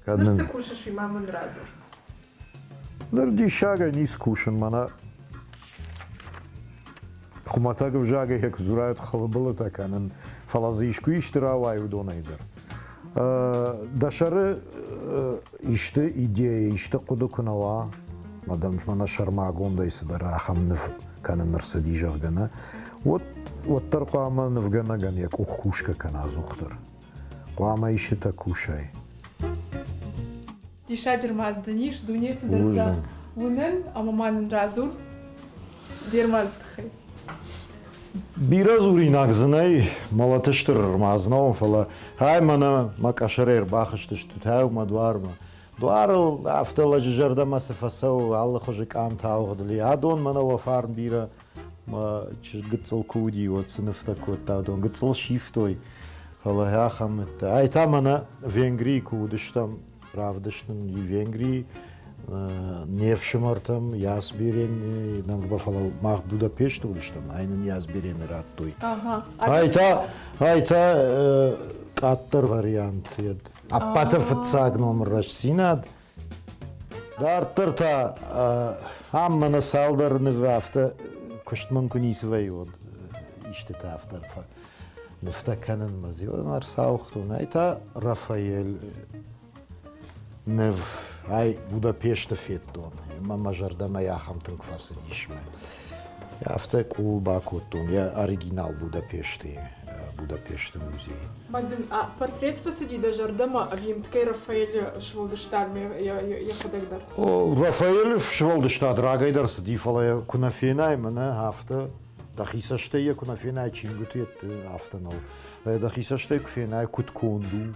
Nu se kušaš i mamon razor. Nerdi šaga nis kušan, mana خماتاق بجاقه هيك زرايت خلبلتا كانن فلازيشكو يشترا وايو نيدر داشر işte ideя işte кудукунава мадам мана шармагонда исдара хамнов канен мерседи жаргана вот тарқама навгана ган як ухкушка кана зухтар қама işte та кушай Дишаджер мазданиш дунеси дарда унен амаманын разур дермаздхай Biraz urinagzınay malatıştır maznov fala. Hay mana makasharer baxıştış tutav madvar mı? Duarıl aftala jarda masafasav Allah xojik am tağıdlı. Adon mana vafarn bira ma gıtsıl kudi ot sınıfta kotta don gıtsıl şiftoy. Fala ya xamet. Ay tamana Vengri kudıştam pravdıştın Vengri не в Шимартам, яс берен, нам бафала мах Будапешт улыштам, айнын яс берен раттой. Ага. Айта каттар вариант ед. Аппата фыцаг номер рашсинад. Дартырта аммана салдарны вафта куштман кунисвей од иште тафта. Нефта канен мази. Нар саухтун. Айта Рафаэль нев Ay Budapest'te fetton. Mama jardama ya hamtın kafası dişme. Ya hafta kul bakotton ya original Budapest'te müziği. Madın portret fasidi da jardama avim tkay Rafael Şvoldıştar mı ya kadar? O Rafael Şvoldıştar ragaydarsı di falaya kunafenay mı ne hafta dahisaşte ya kunafenay çingutuyet hafta no. Dahisaşte kunafenay kutkondu.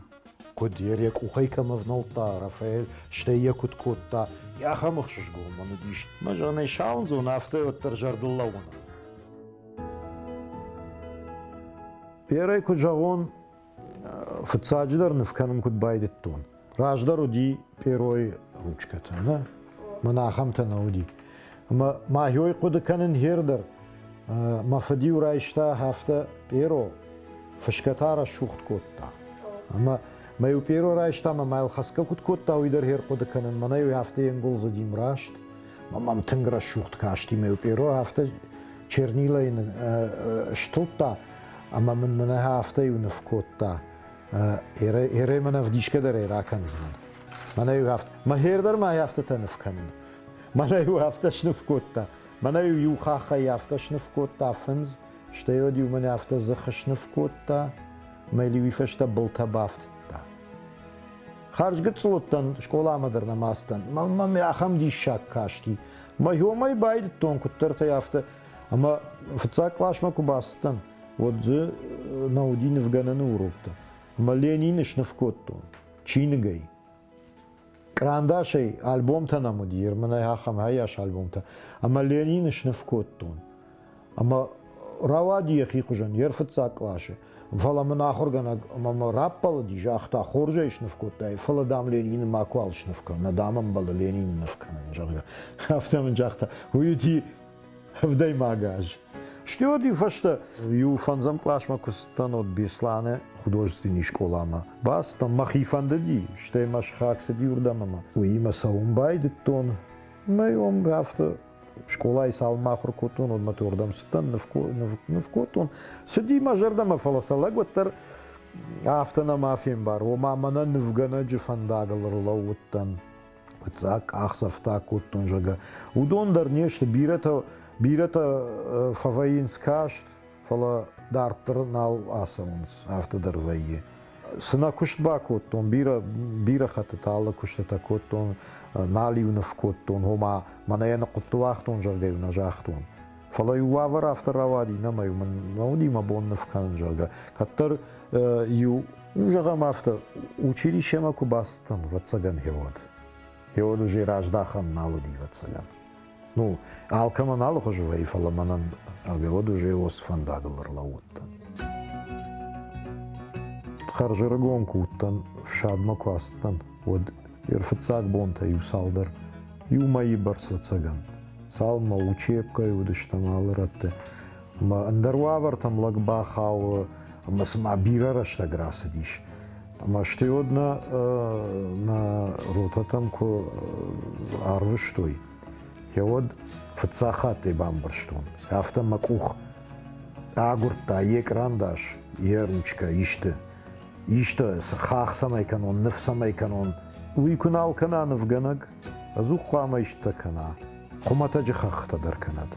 Код ерек ухайкама внолта Рафаэль штея куткотта я хамахшш гол ману диш мажанай шаунзо нафте оттар жардыллауна ерай куджагон фцадждар нфканын кутбайдеттон раждар уди перой ручката на манахамта науди ма махёй кудканын хердар мафади урайшта хафта перо фшкатара шухт котта ама Маю перо райшта майл хаска куткотта уйдар хер кудканын манаю хафта енгол задим рашт мамам тынгра шухт кашти маю перо хафта чернила ин штутта ама мана хафта юнф котта эре мана вдишка даре раканзан манаю хафта махердар ма хафта танфканын манаю хафта шнф котта манаю юхаха хафта шнф котта фынз штеоди у мана хафта зах шнф котта майли вифашта былтабафт Харж гыцлоттан школамадыр намастан. Мамам яхам дишак кашти. Майомай байд тон куттарта яфта. Ама фцаклашма кубастан. Вот же наудин в гананы урупта. Маленин шнавкоттон. Чингай. Крандашей альбом-то намудир. Мана яхам хаяш альбом-то. Ама Ленин шнавкоттон. Ама равади яхи хужан. Ер фцаклаши. Фала манахоргана мама раппала ди жахта хоржешнавкоттай фала дам Ленин маквалшнавка на дамам бала Лениновка жага автом жахта уйти вдай магаж что ди фашта ю фанзам клашма кустан от Беслане художественной школама бас там махифандади что маш хакса ди урдамама уима саумбайд тон майом авто школа и салмахр котон от матурдам стан навкотон сиди мажардама фаласалаг ваттар афтана мафим бар о мамана нвгана джифандагалар лауттан цак ахсафта котон жага удондар нешто бирата фаваинскашт фала дартер нал асаунс автодар вайе сына куштба коттон бира хататала куштата коттон наливнов коттон хома манаяна коттуахтон жаргайна жахтон фала юавар авторавади намаю науди мабоннов кан жарга каттар ю жагам автор училище макубастан ватсаган хевод уже раждахан налуди ватсаган ну алкама налхожвай фала манан агевод уже осфандаглар лауттан Харжыргон куттан в шадма квастан вот ирфцак бонта ю салдар ю мои барсвацаган салма учебка ю дыштамал ратте ма андарвавар там лагба хау масма бирара штаграса диш Ама ще одна на ротатам ко арвиш той. Хеод фцахате бамбарштун. Афта макух агурта екрандаш еручка иште. Иште хах самай канон, неф самай канон. Уйкунал канан в ганаг. Азух қама иште кана. Хумата жихахта дар канад.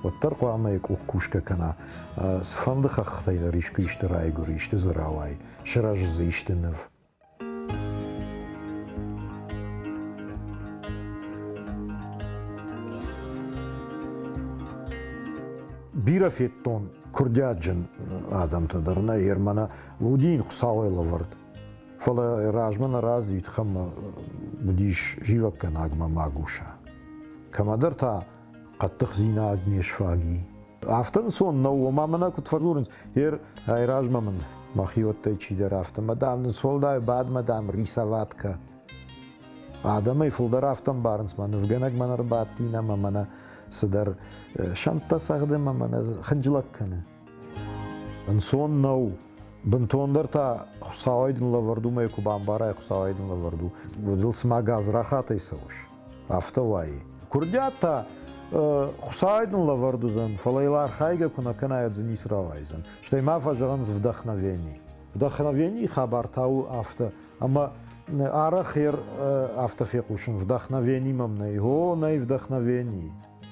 Оттар қама екух кушка кана. Сфанды хахта илар ишку иште райгур, иште заравай. Ширажызы иште неф. Бира феттон курдяджин адам тадарна ермана удин хусавайла вард. Фала ражмана раз итхам будиш живак канагма магуша. Камадар та قطخ زينا أجنيش فاقي. أفتن صون نو ما منا كنت فرزورنس هير هاي راجما من ما خيوت تيجي در أفتن مدام نسول داي بعد مدام ريسافات كا آدم يفل در أفتن بارنس ما نفجنك من رباطينا ما منا صدر شنطة ساخدم ما منا خنجلك كنا. نصون نو بنتون در تا خسايدن لوردو ما يكو بامبارا خسايدن لوردو ودل سما غاز راحات يسوش أفتا واي كردياتا خسايدن لوردوزن فلايلار خايجا كنا كنايت زنيس راويزن شتي ما فجرنز вдохновение خبرتاو أفتا أما أرا خير أفتا في قوشن вдохновение ممنا هو ناي вдохновение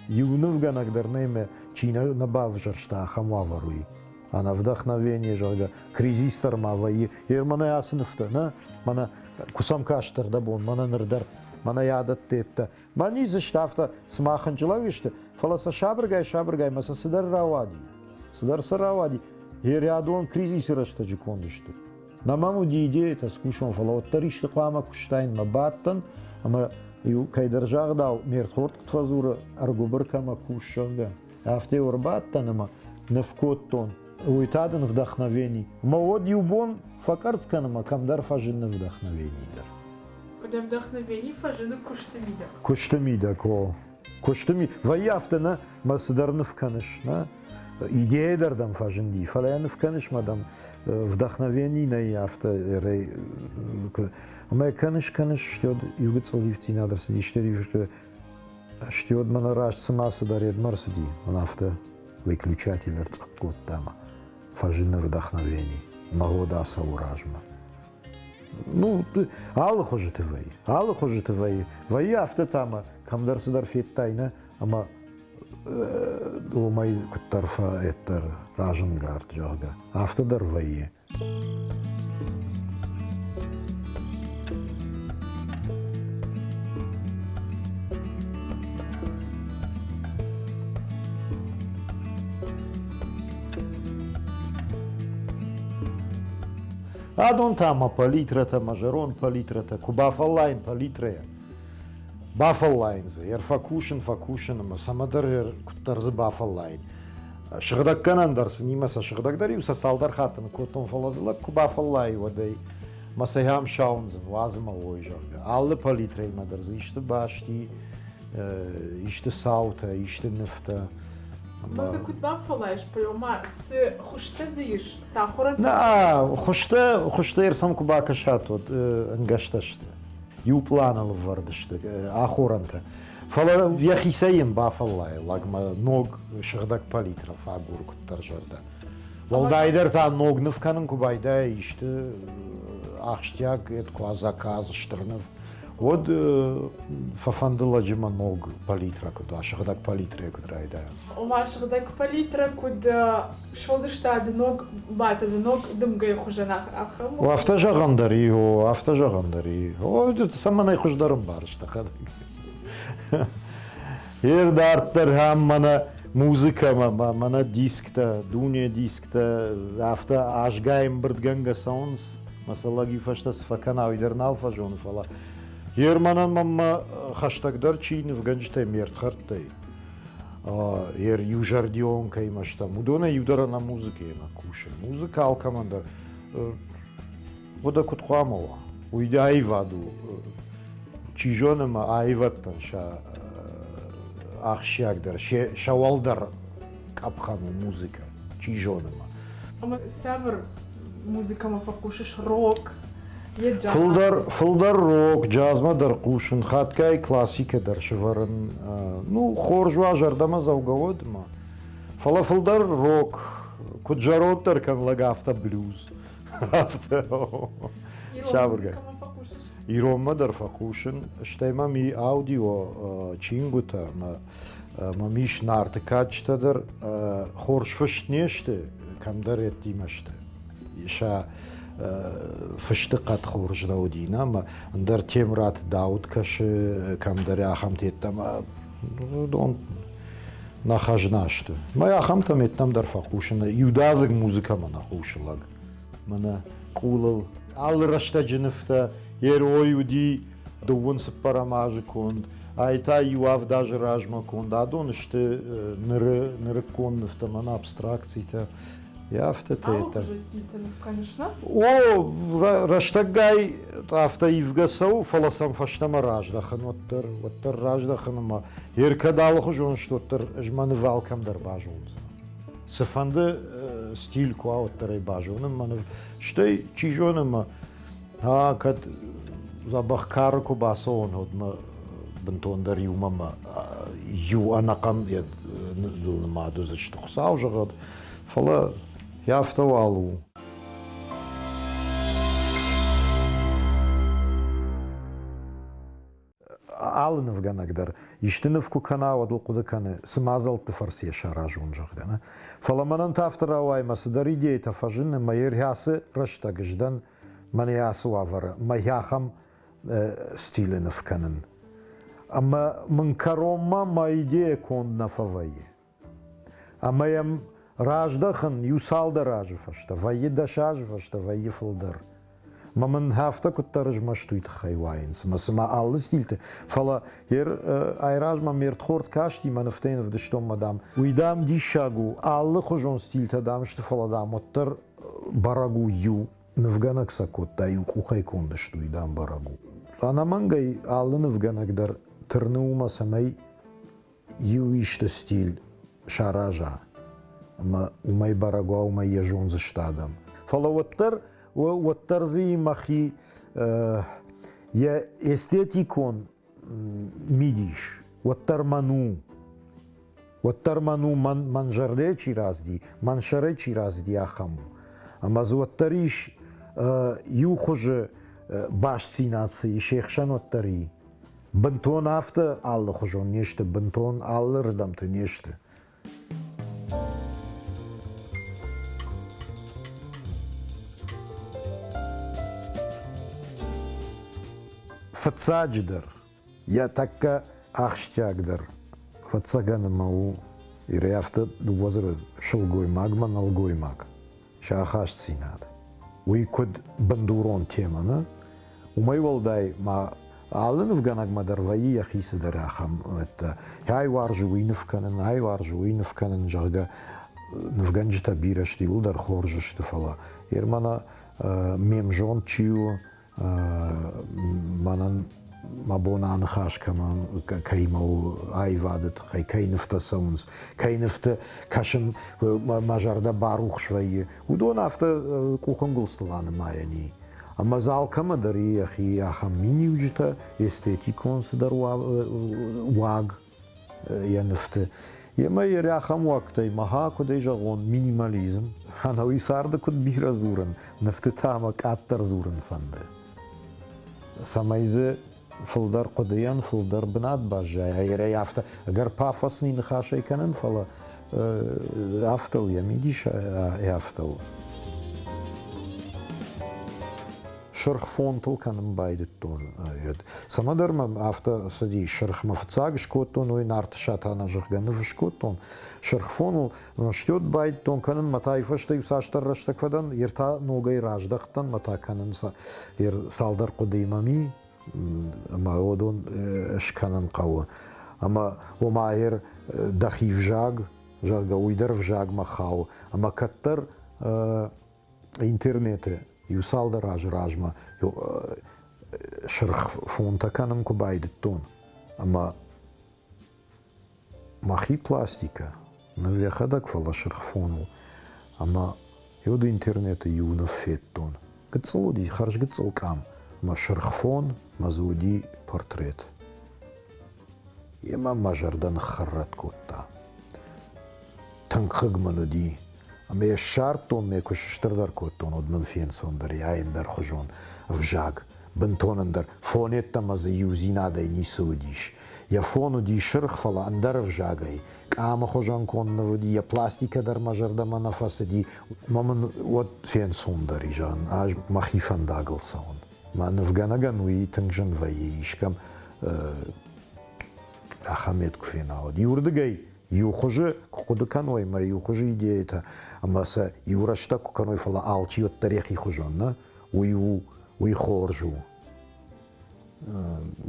يونفغا نقدر نيمه чина набавжер шта хамаваруи أنا вдохновение жага кризистер маваи ермана ясынфта на мана кусам каштер дабон мана нердер мана ядат тетта мани заштафта смаханчлагышты фаласа шабргай маса сидар саравади ер ядон кризисерашта жикондышты намаму диде это скушон фала оттаришты қама куштайн мабаттан ама ю кайдержагдау мертхорт ктфазура аргубр кама кушшага афте орбаттан ама невкоттон уйтаден вдохновений мавод юбон факарцканама камдар фажин вдохновений дар Для вдохновений фажины куштамида. Куштамида ко. Куштами. Ваяфтана масдарнов канешна. Идея дардам фажинди. Фалаянов канеш мадам вдохновений на яфта рей. Ама канеш штёд югцаливти надо сиди штёд манараш самаса даред марсиди. Нафта выключатель рцкот тама. Фажина вдохновений. Магода сауражма. Ну, алы хожите вай. Вай автотама, камдар садар феттайна, ама умай куттарфа эттер раженгард жага. Автодар вай. Адон тама палитрата, мажерон палитрата, кубафаллайн палитрея. Бафаллайнзы, факушин, ма самадар куттарзы бафаллайн. Шыгдакканан дарсы, нимаса шыгдакдари, уса салдар хатын котон фалазылак, кубафаллай вадай. Масайхам шаунзын, вазыма ойжага. Аллы палитрей мадарзы, ишты башти, ишты саута, ишты нефта. Маза кутба фалаеш, поема с хуштазиш, сахара. Да, хушта ерсам кубака шатот, ангашташты. Юпланал вардышты, ахоранта. Фала яхисаем бафаллай, лагма ног шыгдак палитра фагур куттаржарда. Валдайдер та ног нывканын кубайда ишты ахштяк этку азаказ штырныв. Вот фафандыла жима ног палитра куда, шыгдак палитра кудрайда. Ома шыгдак палитра куда швалдыштады ног бата за ног дымгай хужанах ахам. O автожагандари, o это саманай хуждарым бар штахад. Ерда арттар хам мана музыка мана дискта, дуне дискта, авто ажгаем бырдганга саунс, масала гифашта сфакана уйдернал фажон фала. Ерманан мама хаштагдар чийны в ганжтай мертхартай. Ер южардион каймашта. Мудона юдара на музыке на куше. Музыка алкамандар. Вода кутхамова. Уйда айваду. Чижонама айваттан ша ахшягдар. Шавалдар капхану музыка. Чижонама. Ама савр музыка ма факушиш рок. Фылдар рок, джазма дар кушын, хаткай классика дар шыварын. Ну, хоржва жардама завгаводма. Фылдар рок, куджарот дар кан лагафта блюз. Шабурга. Ирома дар факушын, штайма ми аудио чингута, ма миш нартыкачта дар хоршфышт неште, кам дар еттимаште. Иша фыштыкат хорж даудина, ма дар темрат дауд каши, кам дар яхам теттама, он нахажнашты. Ма яхам там еттам дар факушын, юдазык музыка ма нахушылаг. Мана кулал, ал рашта джинифта, Ерой уди довон се парамажи конд, айта юав даже ражма конд, а дон ще ныры конд в тамана абстракциите. Яфта те это. А уже стильно, конечно. О, раштагай афта ивгасау фаласам фаштама раждахан, оттер раждахан, ма еркадалху жон штоттер жманы валкам дар бажунза. Сефанды стиль куа оттерей бажунам, манев штей чижонама. Кад забахкар ко басон од ма бентон дар юмама ю анакам ед дилма доза што хсау жагад фала яфтавалу алынов ганагдар иштинов ку канава дил кудакане смазал тфарси шаражун жагдана фала манан тафтаравай масдар идея тафажин майер ясы раштагждан Мане асуавара, маяхам стилен в канен. Ама манкарома ма идея конд на фавае. Ама ям раждахан юсалда ражфашта, вае дашажфашта, вае фалдар. Ма ман хафта куттарж маштуит хайвайнс, ма сама аллы стильте. Фала айражма мертхорт кашти манафтен в дештом мадам. Уидам дишагу, аллы хожон стильте дам, что фаладам, оттар барагу ю. Навганак сакот даю кухай конда что и дам барагу. Анамангай аллы навганак дар тырнума самай юишта стиль шаража. Ма умай барагу, умай ежон за штадам. Фала оттар зи махи я эстетикон мидиш. Оттар ману манжаре чиразди, маншаре чиразди ахаму. Амазуаттариш юхоже башцинации шехшан оттари. Бентон афта аллы хожон неште, бентон аллы рдамты неште. Фацадждар, я такка ахштягдар. Фацагана мау иреафта дуазра шелгой магман алгой маг. Шахаш цинад. Уи код бандурон темана. Умай валдай ма алын в ганаг мадарваи яхисы дарахам. Это яй варжуин в канен жага навганжта бирашти удар хоржашты фала. Ермана мемжон чиу манан Мабона анхашкаман каймау айвадет хай кайнфта саунс кайнфта кашем мажарда барух швае удон афта кухангулсталаны маяни ама залкама дари ахи ахам миниужта эстетикон сдар ваг янфта Ема еряхам вактай маха кудай жагон минимализм анауи сарда куд бира зуран нафта тама каттар зуран фанде самайзе فلدر قدیان فلدر بناد باشه اگر یافته اگر پافس نی نخاشه کنن فلا یافته و یمیدیش یافته و شرخ فونتل کنم باید تون سمادر ما یافته سدی شرخ مفتاق شکوتون و نارت شاتانا جگن فشکوتون شرخ فونل نشتود باید تون کنن متایفش تیو ساشتر رشته کردن یرتا نوگای راجدختن متا کنن یر سالدر قدیمامی ما ودون اشكانن قوة اما وماهر دخيف جاگ ويدر في جاگ مخاو اما كتر انترنت يوصل دراج راجما شرخ فونتا كانم كوبايد التون اما مخي بلاستيكا نوي خدك فلا شرخ فونو اما يود انترنت يونف فيتون قتصلودي خرج قتصل كام ما شرخفون مزودي بورتريت يما ما جردن خرت كوتا تنقق منو دي اما يشارتون ميكو شتردر كوتون ود ملفين سوندر ياين در خجون افجاق بنتون اندر فونيتا مزيو زينا داي نيسوديش يا فونو دي شرخ فلا اندر افجاقاي كاما خجون كون نودي يا بلاستيكا در ما جردما نفس دي مامن ود فين سوندر يجان اج مخيفان داغل سون ما نفغانغان وي تنجن ويشكم أهميت كفينا ود يوردقي يوخج كقد كانوا ما يوخج يديته أما س يورشتا كانوا فلا آلتي والتاريخ يخجون ويخرجوا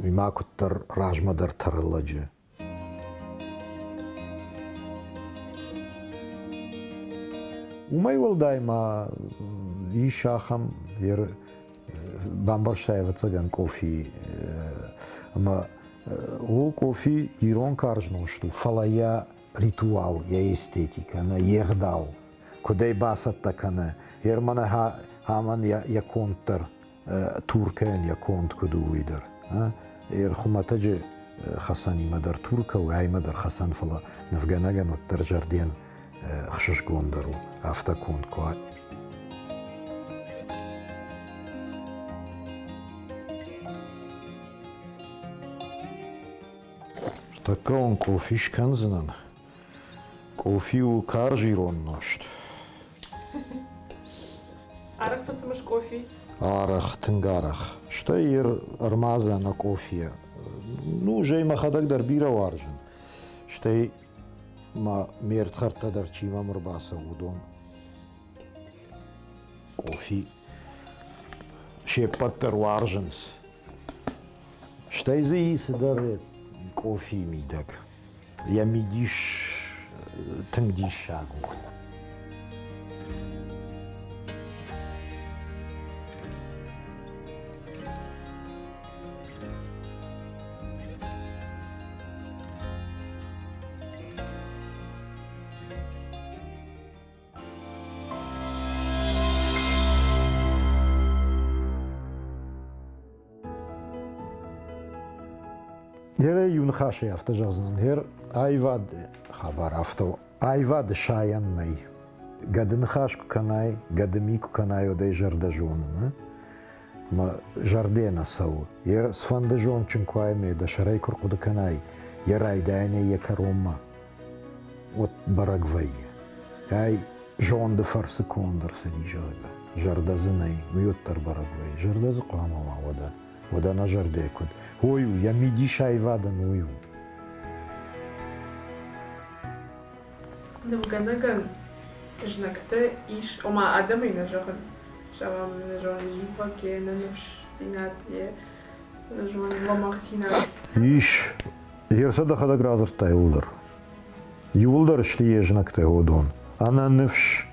وما كتر راجما در ترلجة وما يول دايما يشاخم ير بامبرشتاي وتسجن كوفي أما هو كوفي يرون كارجنو شتو فلا يا رитуал يا эстетика на егдал кудей басатта кана ермана хаман я контр туркен я конт кудуидер ер хуматаج خساني مدر تركا وعي مدر خسان فلا نفغاناغان والترجردين خشش قوندرو افتا كونت كوات Така он кофиш канзнан. Кофиу каржирон ношт. Арах фасымыш кофе. Арах, тынгарах. Что ир армаза на кофе? Ну, жей махадак дар бира варжен. Что ма мерт харта дар чима мрбаса удон. Кофе. Шепаттер варженс. Что из дар кофе мидак. Я мидиш тангдиш шагу. هر يونخاشي افتجازن هر ايواد خبر افتو ايواد شاين ناي قد نخاش كناي قد ميكو كناي ودي جردجون ما جردينا سو ير سفندجون چنكواي مي دا شراي كرقود كناي يراي داني يكروما وت برغوي هاي جون دفر سكوندر سدي جايبه جردزناي ويوتر برغوي جردز قاما ودا نجر ديكود هويو يا ميدي شايفادن هويو Нывганаган жнакты иш ома адамы нажаган шавам нажаган жифаке нанывш синатье нажаган ламах синат иш ерсада хада гразыртай улдар юлдар штие жнакты одон ана нывш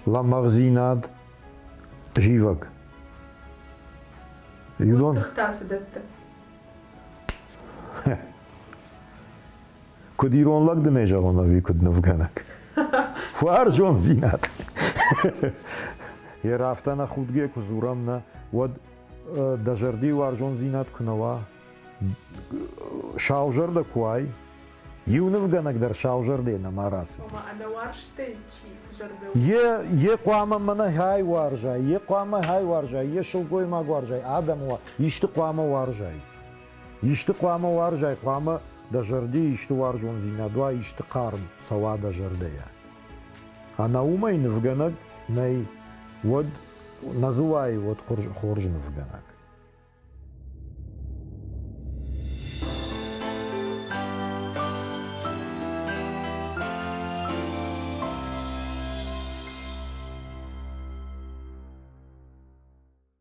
ламах зинат живак юдон тахтасы датты كوديرون لك دنيجا وانا بيكود نفغانك فارجون زينات يا رافتنا خودگه كزورامنا ود دجردي وارجون زينات كنوا شاوجر دا كواي يو نفغانك در شاوجر دي نماراس ома ана варшты чи сжарда يه قواما منا هاي وارجاي يه قواما هاي وارجاي يه شلگوي ما وارجاي آدم يشت قواما وارجاي يشت قواما وارجاي قواما دا جردي يشتو وارجون زينا دوا يشت قارن سوا دا جردية أنا وما ينفغنك ناي ود نزواي ود خورج نفغنك